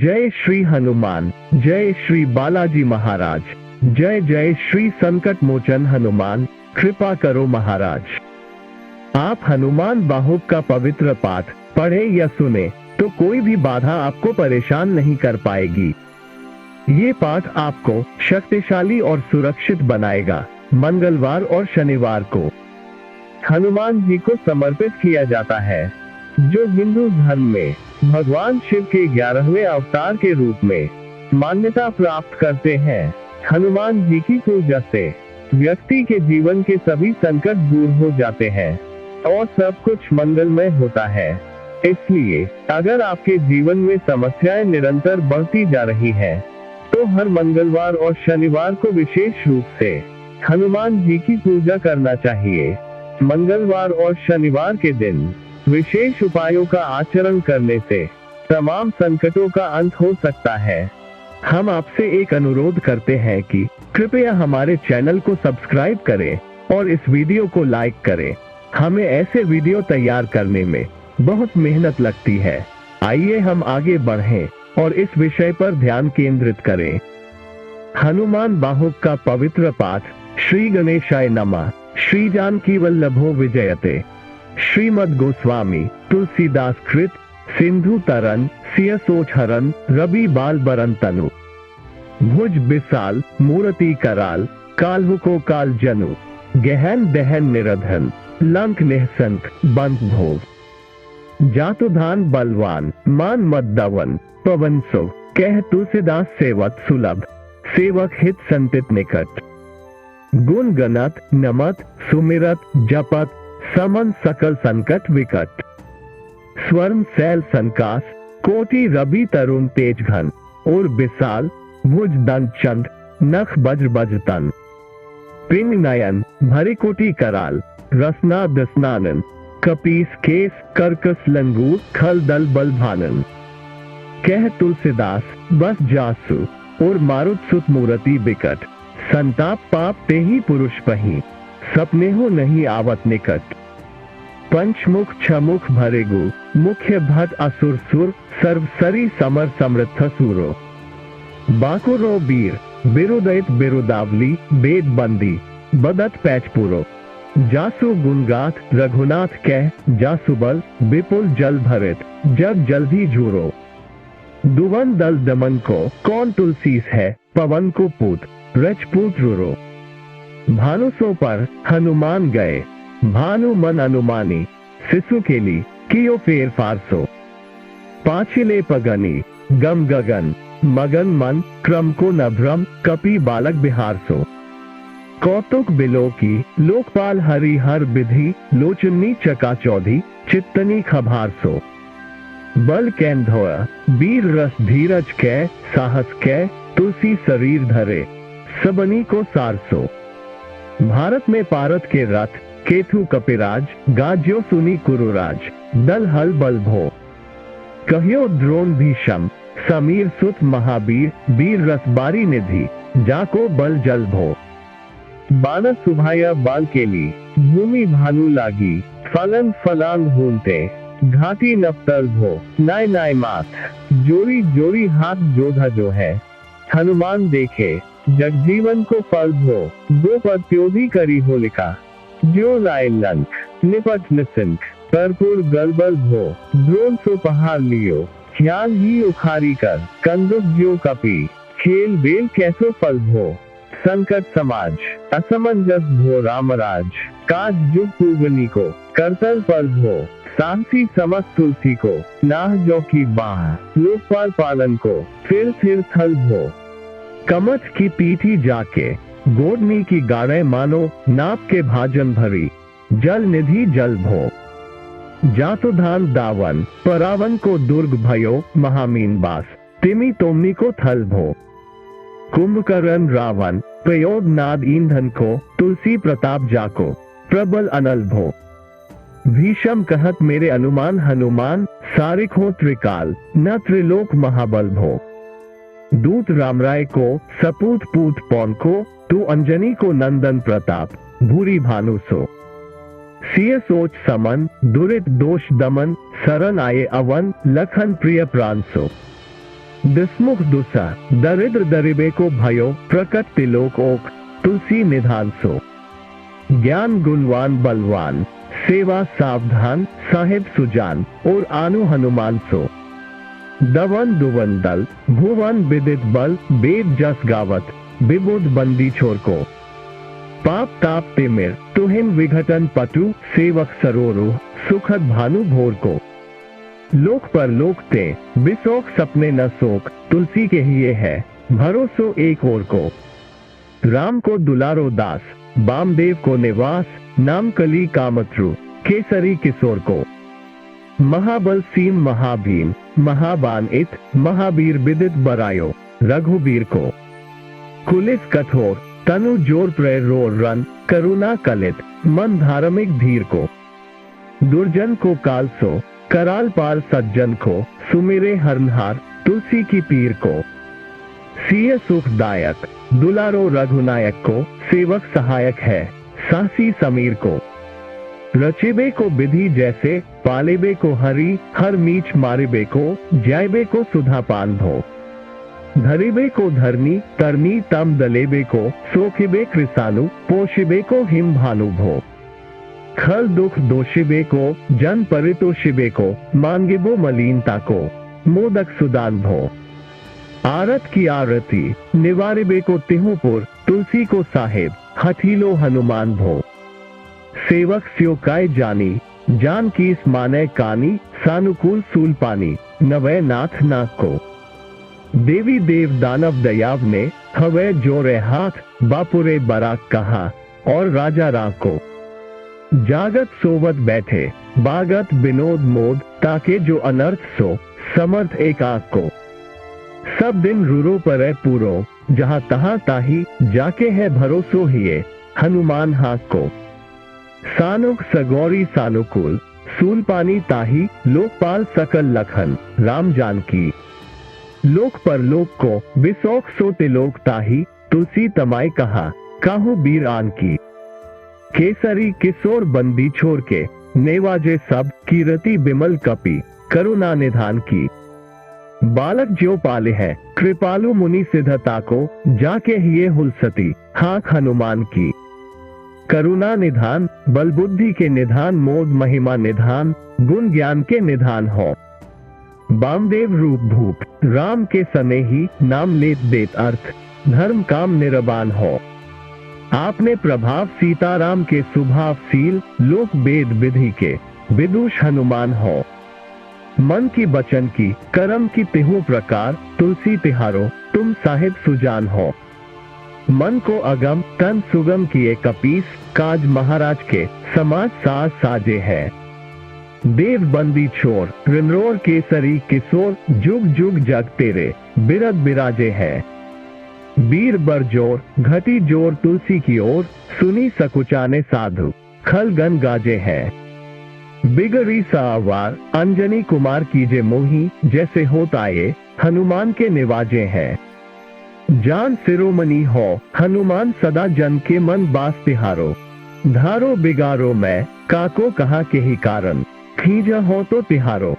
जय श्री हनुमान, जय श्री बालाजी महाराज, जय जय श्री संकट मोचन हनुमान, कृपा करो महाराज। आप हनुमान बाहुक का पवित्र पाठ पढ़े या सुने तो कोई भी बाधा आपको परेशान नहीं कर पाएगी। ये पाठ आपको शक्तिशाली और सुरक्षित बनाएगा। मंगलवार और शनिवार को हनुमान जी को समर्पित किया जाता है, जो हिंदू धर्म में भगवान शिव के 11वें अवतार के रूप में मान्यता प्राप्त करते हैं। हनुमान जी की पूजा से व्यक्ति के जीवन के सभी संकट दूर हो जाते हैं और सब कुछ मंगलमय होता है। इसलिए अगर आपके जीवन में समस्याएं निरंतर बढ़ती जा रही हैं, तो हर मंगलवार और शनिवार को विशेष रूप से हनुमान जी की पूजा करना चाहिए। मंगलवार और शनिवार के दिन विशेष उपायों का आचरण करने से तमाम संकटों का अंत हो सकता है। हम आपसे एक अनुरोध करते हैं कि कृपया हमारे चैनल को सब्सक्राइब करें और इस वीडियो को लाइक करें। हमें ऐसे वीडियो तैयार करने में बहुत मेहनत लगती है। आइए हम आगे बढ़ें और इस विषय पर ध्यान केंद्रित करें। हनुमान बाहुक का पवित्र पाठ। श्री गणेशाय नमः। श्री जानकी वल्लभो विजयते। श्रीमद् गोस्वामी तुलसीदास कृत। सिंधु तरन सिय सोच हरन रवि बाल बरन तनु। भुज विशाल मूर्ति कराल काल्हु को काल जनु। गहन दहन निरधन लंक निहसंक बंद भोग। जातुधान बलवान मान मद्दवन पवन सो। कह तुलसीदास सेवक सुलभ सेवक हित संतित निकट। गुण गणत नमत सुमिरत जपत समन सकल संकट विकट। स्वर्ण सैल संकास कोटि रवि तरुण तेज घन। और विशाल भुज दंत चंद नख वज्र बज तन। पिंग नयन भरी कोटि कराल रसना दसनानन। कपीस केस कर्कस लंगूर खल दल बल भानन। कह तुलसीदास बस जासु और मारुत सुत मूर्ति बिकट। संताप पाप ते ही पुरुष पही सपने हो नहीं आवत निकट। पंचमुख छमुख भरे गु मुख्य भट असुर सुर। सर्वसरी समर समृद्ध सूरो। बाकुरो वीर बिरुदैत बिरुदावली वेद बंदी बदत पैचपुरो। जासु गुणगाथ रघुनाथ कह जासु बल विपुल जल भरित जग जल्दी झूरो। दुवन दल दमन को कौन तुलसीस है पवन को पूत रजपूत रुरो। भानुसों पर हनुमान गए भानु मन अनुमानी। शिशु के लिए कियो फेर फारसो। पाछिले पगनी गम गगन मगन मन क्रम को न भ्रम कपि बालक बिहार सो। कौतुक बिलो की लोकपाल हरि हर विधि लोचनी चका चौधी चित्तनी खभार सो। बल कैन धोया वीर रस धीरज कै साहस कै तुलसी शरीर धरे सबनी को सारसो। भारत में पारत के रथ केतु कपिराज गाज्यो सुनी कुरुराज दल हल बल भो। कहियो द्रोण भीषम समीर सुत महावीर वीर रस बारी निधि जाको बल जल भो। बानस सुभाया बाल केली भूमि भानु लागी फलन फलांग भूनते घाटी नफ्तर भो। नाय नाय माथ जोरी जोरी हाथ जोधा जो है हनुमान देखे जगजीवन को फल भो। दो पत्योधी करी हो लिखा जो लाए लंक निपट निसंक कर्पूर गलबल भो। द्रोण सो पहाड़ लियो ख्याल ही उखारी कर कंदुक जो कपी खेल बेल कैसो फल भो। संकट समाज असमंजस भो रामराज काज जुग पूगनी को करतल फल भो। साहसी समस्त तुलसी को नाह जो की बाह लोकपाल पालन को फिर थल भो। कमठ की पीठी जाके गोडनी की गाड़े मानो नाप के भाजन भरी जल निधि जल भो। जातुधान दावन परावन को दुर्ग भयो महामीन बास तिमी तोमनी को थल भो। कुंभकर्ण रावण प्रयोग नाद ईंधन को तुलसी प्रताप जाको प्रबल अनल भो। भीषम कहत मेरे अनुमान हनुमान सारिक हो त्रिकाल न त्रिलोक महाबल भो। दूत रामराय को सपूत पूत पौन को तू अंजनी को नंदन प्रताप भूरी भानु सो। सिय सोच समन दुरित दोष दमन शरण आए अवन लखन प्रिय प्राण सो। दिसमुख दुसा दरिद्र दरिबे को भयो प्रकट तिलोक ओक तुलसी निधान सो। ज्ञान गुणवान बलवान सेवा सावधान साहेब सुजान और आनु हनुमान सो। दवन दुवन दल भुवन विदित बल वेद जस गावत विबुध बंदी छोर को। पाप ताप तिमिर तुहिन विघटन पटु सेवक सरोरु सुखद भानु भोर को। लोक पर लोक ते बिसोक सपने न सोक तुलसी के ही ये है भरोसो एक और को। राम को दुलारो दास बामदेव को निवास नाम कली कामत्रु केसरी किशोर को। महाबल सीम महाभीम महाबान इत महावीर विदित बरायो रघुबीर को। कुलिस कठोर तनु जोर प्रेर रोर रन करुणा कलित मन धार्मिक धीर को। दुर्जन को काल सो कराल पाल सज्जन को सुमिरे हरनहार तुलसी की पीर को। सिय सुखदायक दुलारो रघुनायक को सेवक सहायक है सासी समीर को। रचेबे को विधि जैसे पालेबे को हरि हर मीच मारेबे को जायबे को सुधा पान भो। धरिबे को धरनी तरनी तम दलेबे को सोखिबे कृसानु पोषिबे को हिम भानु भो। खल दुख दोषिबे को जन परितोषिबे को मांगिबो मलीनता को मोदक सुदान भो। आरत की आरती निवारिबे को तिहुपुर तुलसी को साहेब हठीलो हनुमान भो। सेवक स्यो काय जानी जान की माने कानी सानुकूल सूल पानी नवै नाथ नाक को। देवी देव दानव दयाव ने हवे जोरे हाथ बापुरे बराक कहा और राजा राग को। जागत सोवत बैठे बागत विनोद मोद ताके जो अनर्थ सो समर्थ एकाक को। सब दिन रूरो पर पूरो जहां तहां ताही जाके है भरोसो हिये हनुमान हाक को। सानुक सगौरी सानुकूल सूल पानी ताही लोकपाल सकल लखन राम जानकी। लोक पर लोक को विसौख सो तिलोक ताही तुलसी तमाई कहा काहू बीर आन की। केसरी किशोर बंदी छोड़ के नेवाजे सब कीरति बिमल कपि करुणा निधान की। बालक जो पाले है कृपालु मुनि सिद्धता को जाके हिये हुलसती हाक हनुमान की। करुणा निधान बल बुद्धि के निधान मोद महिमा निधान गुण ज्ञान के निधान हो। बामदेव रूप भूप राम के सने ही नाम लेत देत अर्थ धर्म काम निरबान हो। आपने प्रभाव सीताराम के सुभाव सील लोक वेद विधि के विदुष हनुमान हो। मन की बचन की कर्म की तिहु प्रकार तुलसी तिहारो तुम साहिब सुजान हो। मन को अगम तन सुगम किए कपीस काज महाराज के समाज साज साजे है। देव बंदी छोर रिनरोर केसरी किशोर जुग जुग जग तेरे बिरद बिराजे है। वीर बरजोर घटी जोर तुलसी की ओर सुनी सकुचाने साधु खलगन गाजे हैं। बिगड़ी सावार अंजनी कुमार कीजे मोही जैसे होता ये हनुमान के निवाजे हैं। जान सिरोमणि हो हनुमान सदा जन के मन बास तिहारो। धारो बिगारो मैं काको कहा के ही कारण खींचा हो तो तिहारो।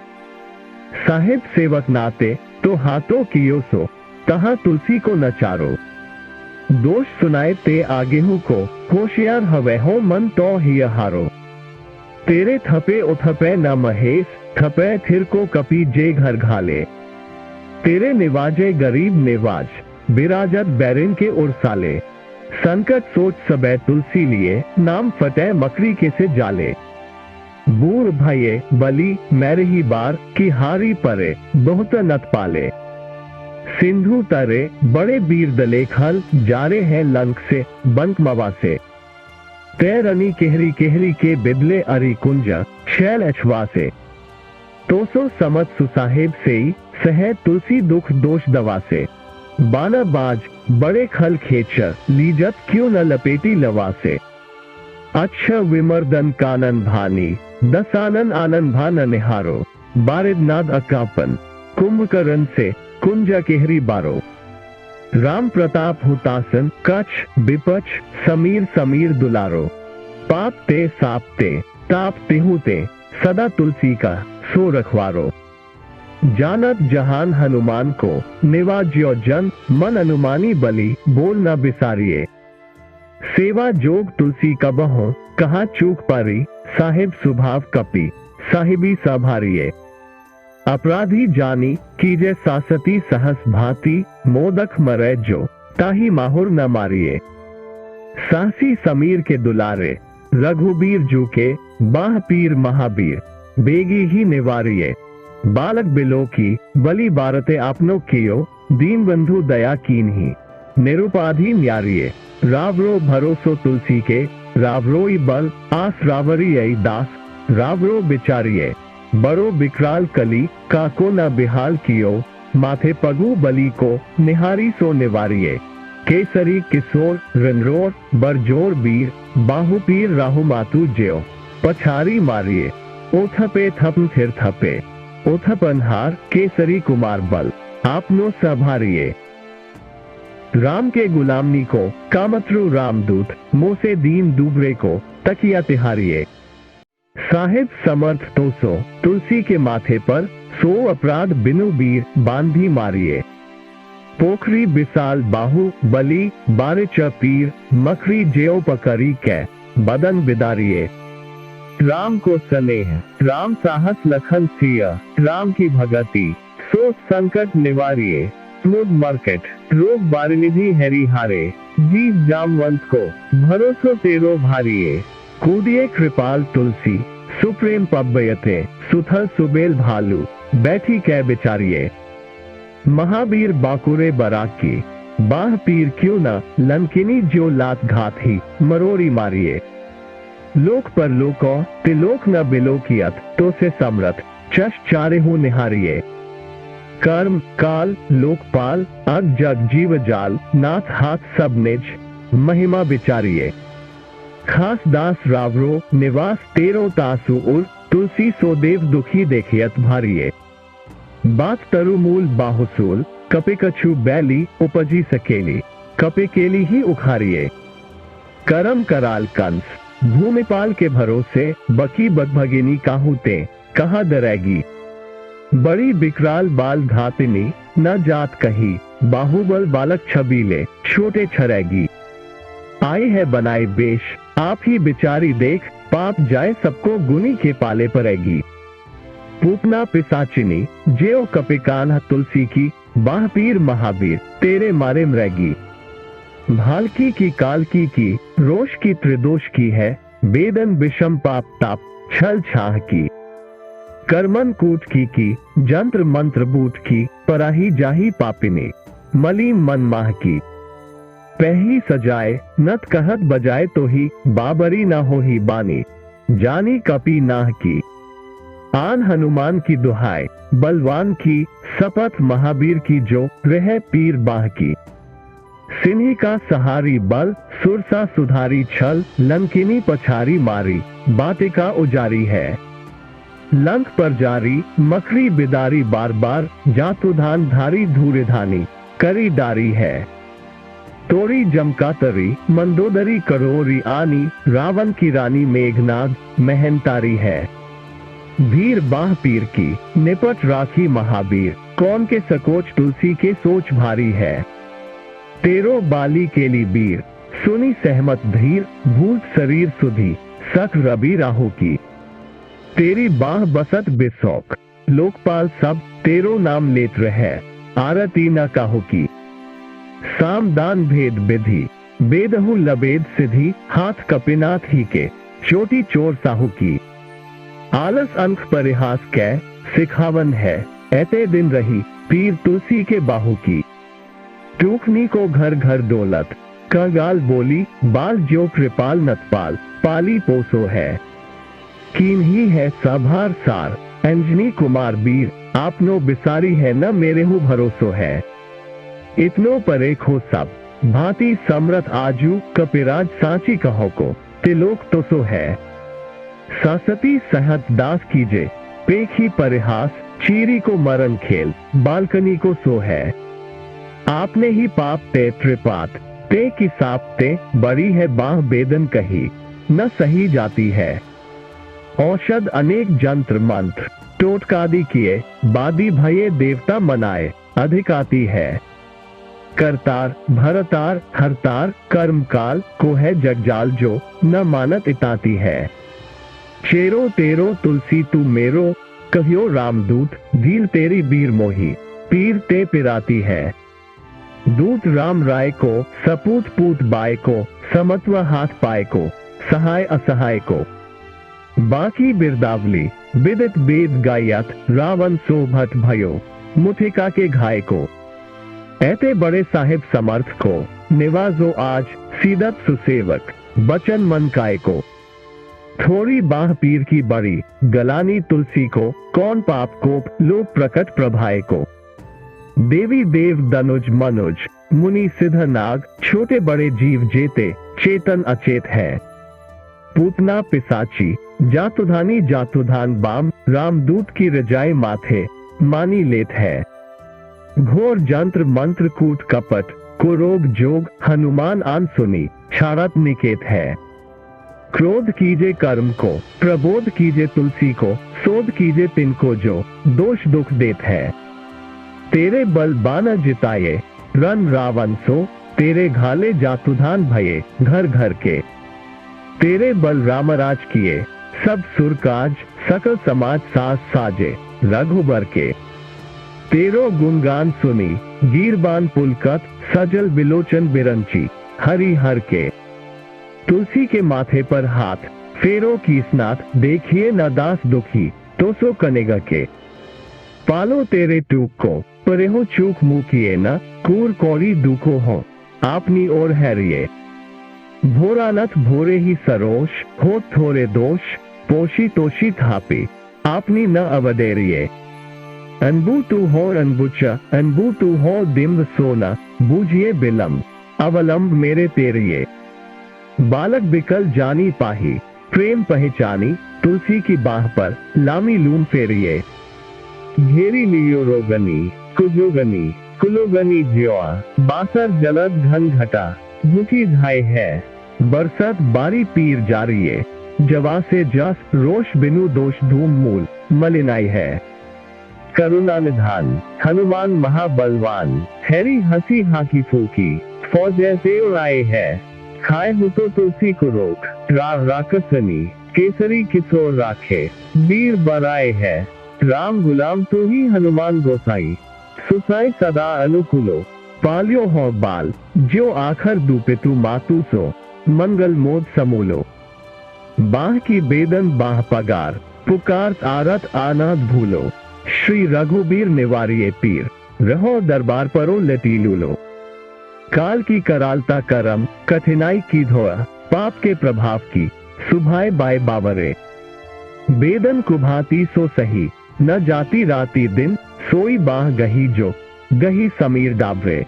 साहिब सेवक नाते तो हाथों कियो सो तहां तुलसी को नचारो। दोष सुनाए ते आगेहू को होशियार हवे हो मन तो ही हारो। तेरे थपे उथपे न महेश थपे थिर को कपी जे घर घाले। तेरे निवाजे गरीब निवाज बिराजत बैरिन के उर्साले। संकट सोच सबे तुलसी लिए नाम फतेह मकरी के से जाले। बूढ़ भये बली मैरही बार की हारी परे बहुत नत पाले। सिंधु तरे बड़े बीर दले खल जारे हैं लंक से बंक मवा से। तैरनी केहरी केहरी के बिदले अरी कुंज शैल अछवा से। तोसो समत सुसाहेब से सह तुलसी दुख दोष दवा से। बाना बाज बड़े खल खेचर लीजत क्यों न लपेटी लवा से। अच्छा विमर्दन कानन भानी दसानन आनन भान निहारो। बारिद नाद अकापन कुंभकर्ण से कुंजा केहरी बारो। राम प्रताप हुतासन कच्छ विपक्ष समीर समीर दुलारो। पाप ते साप ते ताप तिहु ते सदा तुलसी का सो रखवारो। जानत जहान हनुमान को निवाज्यो जन, मन अनुमानी बलि बोल न बिसारिए। सेवा जोग तुलसी कबहो, कहा चूक पारी, साहिब स्वभाव कपि, साहिबी सभारिये। अपराधी जानी कीजे सासती सहस भांति, मोदक मरै जो ताही माहुर न मारिए। साहसी समीर के दुलारे, रघुबीर जू के बाह पीर महाबीर, बेगी ही निवारिये। बालक बिलो की बलि बारते आपनो कियो, दीन बंधु दया कीन्ही, निरुपाधि न्यारिये। रावरो भरोसो तुलसी के, रावरोई बल आस रावरियै दास, रावरो बिचारिये। बड़ो बिकराल कली काको न बिहाल कियो, माथे पगु बलि को निहारी सो निवारिये। केसरी किशोर रिनरोर बरजोर बीर, बाहु पीर राहु मातु ज्यो, पछारी मारिये। ओथपे थप थिर थपे, ओथप अनहार केसरी कुमार बल, आपनो सभारिये। राम के गुलामनी को कामत्रु रामदूत, मोसे दीन दुबरे को तकिया तिहारिये। साहिब समर्थ तो सो तुलसी के माथे पर, सो अपराध बिनु बीर बांधी मारिये। पोखरी विशाल बाहु बलि बारे च पीर, मखरी जेओ पकरी कै बदन बिदारिये। राम को स्नेह राम साहस लखन सिया, राम की भगति सो संकट निवारिये। स्मुद मार्केट रोग बारिनिधि हैरी हारे, जीव जामवंत को भरोसो तेरो भारिये। कूदिए कृपाल तुलसी सुप्रेम पब्बयते, सुथल सुबेल भालू बैठी कै बिचारिये। महावीर बाकुरे बराकी, बाह पीर क्यों न लंकिनी जो लात घात ही मरोरी मारिये। लोक पर लोको तिलोक न बिलोकियत, तो से समरथ चश चारे हो निहारिये। कर्म काल लोकपाल अग जग जीव जाल, नाथ हाथ सब निज महिमा बिचारिये। खास दास रावरो निवास तेरो तासु उर, तुलसी सो देव दुखी देखियत भारिये। बात तरु मूल बाहुसूल, कपे कछु बैली उपजी सकेली, कपे केली ही उखारिये। करम कराल कंस भूमिपाल के भरोसे, बकी बदभगिनी काहूते कहाँ डरेगी। बड़ी बिकराल बाल घातिनी न जात कही, बाहुबल बालक छबीले छोटे छरेगी। आए है बनाए बेश आप ही बिचारी देख, पाप जाए सबको गुनी के पाले पड़ेगी। पूतना पिसाचिनी जेओ कपिकान तुलसी की, बाह पीर महावीर तेरे मारे मरेगी। भालकी की कालकी की रोष की त्रिदोष की है, वेदन विषम पाप ताप छल छाह की। कर्मन कूट की जंत्र मंत्र बूट की, पराही जाही पापिनी मली मन माह की। पही सजाए नत कहत बजाए तो ही, बाबरी ना हो ही बानी जानी कपी नाह की। आन हनुमान की दुहाई बलवान की, शपथ महावीर की जो रह पीर बाह की। सिन्ही का सहारी बल सुरसा सुधारी छल, लंकिनी पछारी मारी बाटिका उजारी है। लंक पर जारी मकरी बिदारी बार बार, जातुधान धारी धूरे धानी करी डारी है। तोरी जमका तरी मंदोदरी करोरी आनी, रावण की रानी मेघनाद महंतारी है। भीर बाह पीर की निपट राखी महावीर, कौन के सकोच तुलसी के सोच भारी है। तेरो बाली केली बीर सुनी सहमत धीर, भूत शरीर सुधी सख रवि राहु की। तेरी बाह बसत बिसौक लोकपाल सब, तेरो नाम लेत रहे आरती न काहू की। साम दान भेद विधि बेदहु लबेद सिद्धि, हाथ कपिनाथ ही के चोटी चोर साहू की। आलस अंक परिहास कै सिखावन है, ऐते दिन रही पीर तुलसी के बाहू की। टूकनी को घर घर दौलत कंगाल बोली, बाल जो कृपाल नतपाल पाली पोसो है। कीन ही है सभार सार अंजनी कुमार बीर, आपनो बिसारी है न मेरे हूँ भरोसो है। इतनो परे खो सब भांति समरथ आजू, कपिराज सांची कहो को तिलोक तो सो है। सासती सहत दास कीजे पेखी परिहास, चीरी को मरण खेल बालकनी को सो है। आपने ही पाप ते त्रिपात ते की साप ते, बड़ी है बाह बेदन कही न सही जाती है। औषध अनेक जंत्र मंत्र टोटकादि किए बादी भये देवता मनाए अधिक आती है। करतार भरतार हरतार कर्म काल को है जगजाल जो न मानत इताती है। चेरो तेरो तुलसी तू मेरो कहियो रामदूत धील तेरी बीर मोही पीर ते पिराती है। दूत राम राय को सपूत पूत बाय को समत्व हाथ पाए को सहाय असहाय को। बाकी बिरदावली विदित वेद गायत रावण सोभत भयो मुथिका के घाय को। ऐते बड़े साहिब समर्थ को निवाजो आज सीदत सुसेवक बचन मन काय को। थोड़ी बाह पीर की बड़ी गलानी तुलसी को कौन पाप को लोक प्रकट प्रभाए को। देवी देव दनुज मनुज मुनि सिद्ध नाग छोटे बड़े जीव जेते चेतन अचेत है। पूतना पिसाची जातुधानी जातुधान बाम रामदूत की रजाई माथे मानी लेत है। घोर जंत्र मंत्र कूट कपट कुरोग जोग हनुमान आन सुनी छाड़त निकेत है। क्रोध कीजे कर्म को प्रबोध कीजे तुलसी को शोध कीजे तिनको जो दोष दुख देत है। तेरे बल बाना जिताए रन रावण सो तेरे घाले जातुधान भये घर घर के। तेरे बल रामराज किए सब सुरकाज सकल समाज साज साजे रघुबर के। तेरो गुणगान सुनी गीरबान पुलकत सजल बिलोचन बिरंची हरि हर के। तुलसी के माथे पर हाथ फेरो की स्नात देखिए न दास दुखी तो सो कनेगा के। पालो तेरे टूक को परेहो चूक मुँह किए न कूर कौड़ी दुखो हो आपनी ओर हैरिए। भोरानथ भोरे ही सरोष हो थोरे दोष पोशी तोशी थापी आपनी न अवदेरिए। अनबू तू हो अनबुचा अनबू तू हो दिम्ब सोना बूझिए बिलम अवलंब मेरे तेरिए। बालक बिकल जानी पाही प्रेम पहचानी तुलसी की बाह पर लामी लूम फेरिए। घेरी लियो रोगनी कुजोगनी कुलोगनी ज्योआ बासर जलद घन घटा झुकी धाय है। बरसत बारी पीर जारिए जवा से जस रोष बिनु दोष धूम मूल मलिनाई है। करुणा निधान हनुमान महाबलवान हैरी हंसी हाकी फूकी फौज ऐसे उड़ाए है। खाए हो तो तुलसी को रोक राकसनी केसरी किसोर राखे वीर बराए है। राम गुलाम तू ही हनुमान गोसाई सुसाई सदा अनुकूलो पालियो हो बाल जो आखर दुपितु मातु सो मंगल मोद समूलो। बाह की बेदन बाह पगार पुकार आरत आनाद भूलो श्री रघुबीर निवारिये पीर रहो दरबार परो लतीलूलो। काल की करालता करम कठिनाई की धोआ पाप के प्रभाव की सुभाए बाय बावरे। बेदन कुभाती सो सही न जाती राती दिन सोई बाह गही जो गही समीर डाबरे।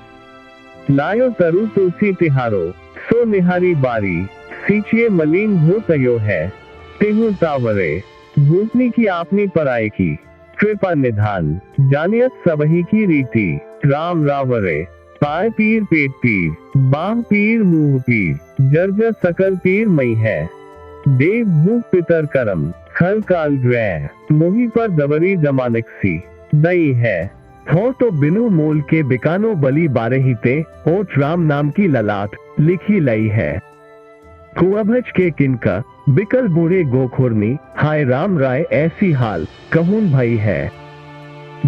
लायो तरु तुलसी तिहारो सो निहारी बारी सींचिए मलिन हो तयो है तेहु तावरे। भूतनी की आपनी पराय की कृपा निधान जानियत सबही की रीति राम रावरे। पाय पीर पेट पीर बाह पीर मुंह पीर जर्जर सकल पीर मई है। देव भूख पितर करम खल काल ग्रह मोही पर दबरी जमानकसी दई है। हो तो बिनु मोल के बिकानो बली बारे ही ते ओट राम नाम की ललाट लिखी लई है। कुअभज के किनका बिकल बूढ़े गोखुरनी हाय राम राय ऐसी हाल कहून भई है।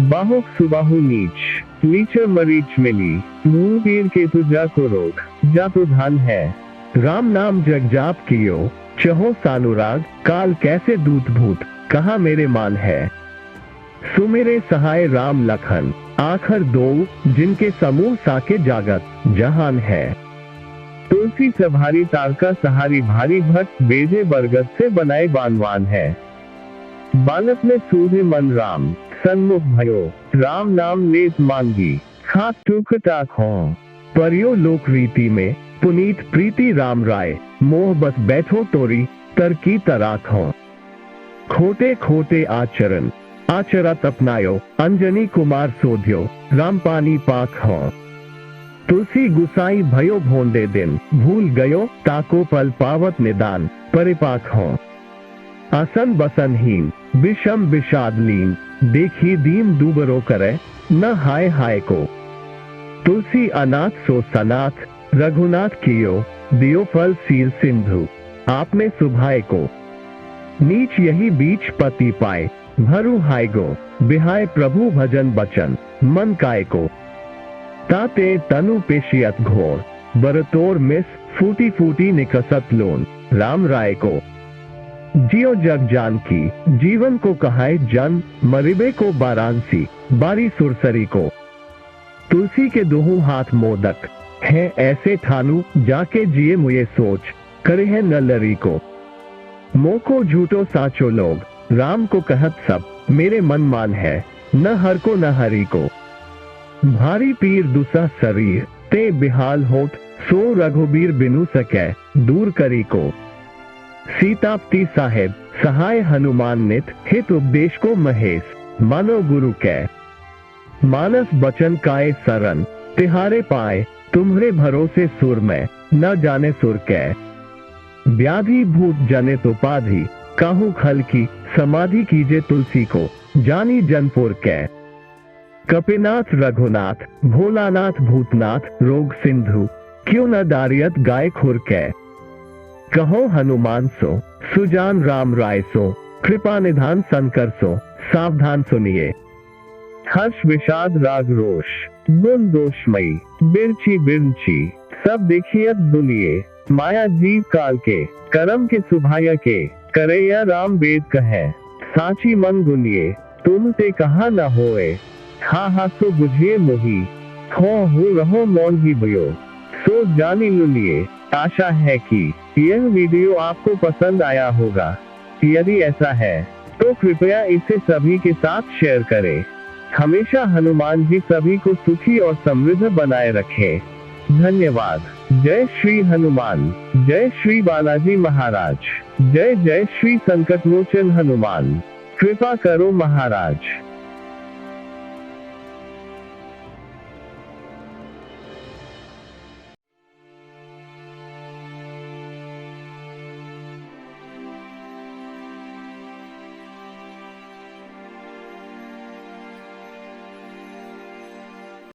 बाहुक सुबाहु नीच नीचर मरीच मिली मुंह पीर के तुझा को रोग जा तो धन है। राम नाम जग जाप कियो चहो सानुराग काल कैसे दूत भूत कहा मेरे मान है। सुमेरे सहाय राम लखन आखर दो जिनके समूह साके जागत जहान है। तुलसी सभारी तारका सहारी भारी भट्ट बेजे बरगद से बनाए बानवान है। बालक में सूझे मन राम सन्मुख भयो राम नाम लेत मांगी खास टूक टाक हो। परियो लोक रीति में पुनीत प्रीति राम राय मोह बस बैठो तोरी तरकी तराक हो। खोटे खोटे आचरण आचरत अपनायो अंजनी कुमार सोध्यो रामपानी पाक हो। तुलसी गुसाई भयो भोंदे दिन भूल गयो ताको पल पावत निदान परिपाक हो। आसन बसनहीन विषम विषाद लीन, देखी दीन दूबरो करे, न हाय हाय को। तुलसी अनाथ सो सनाथ, रघुनाथ कियो, दियो फल सीर सिंधु, आप में सुभाए को। नीच यही बीच पति पाए, भरु हाय गो, बिहाय प्रभु भजन बचन, मन काय को। ताते तनु पेशियत घोर, बरतोर मिस, फूटी फूटी निकसत लोन, राम राय को। जियो जग जान की, जीवन को कहाय जन, मरिबे को बारांसी, बारी सुरसरी को। तुलसी के दोहू हाथ मोदक, है ऐसे ठानु, जाके जिए मुझे सोच, करे है न लरी को। मोको झूठो साचो लोग, राम को कहत सब, मेरे मन मान है, न हर को न हरि को। भारी पीर दुसा शरीर, ते बिहाल होत, सो रघुबीर बिनु सकै, दूर करी को। सीतापति साहेब, सहाय हनुमान नित, हित उपदेश को महेश, मानो गुरु कै। मानस बचन काय सरन, तिहारे पाए, तुम्हारे भरोसे सुर में, न जाने सुर कै। व्याधि भूत जनित उपाधि, काहू खल की, समाधि कीजे तुलसी को, जानी जनपुर कै। कपिनाथ रघुनाथ, भोलानाथ भूतनाथ, रोग सिंधु, क्यों न दारियत गाय खुर कै। कहो हनुमान सो, सुजान राम राय सो, कृपा निधान संकर सो, सावधान सुनिए। हर्ष विषाद राग रोष, गुण दोषमयी, बिरची बिरची, सब देखियत दुनिये, माया जीव काल के, करम के सुभाय के, करैया राम वेद कहे, साची मन गुनिए, तुम ते कहा न होए, हा हा सो बुझिए मोही, हो रहो मौन ही भयो, सो जानी लुनिए। आशा है कि यह वीडियो आपको पसंद आया होगा। यदि ऐसा है तो कृपया इसे सभी के साथ शेयर करें। हमेशा हनुमान जी सभी को सुखी और समृद्ध बनाए रखें। धन्यवाद। जय श्री हनुमान, जय श्री बालाजी महाराज, जय जय श्री संकटमोचन हनुमान, कृपा करो महाराज।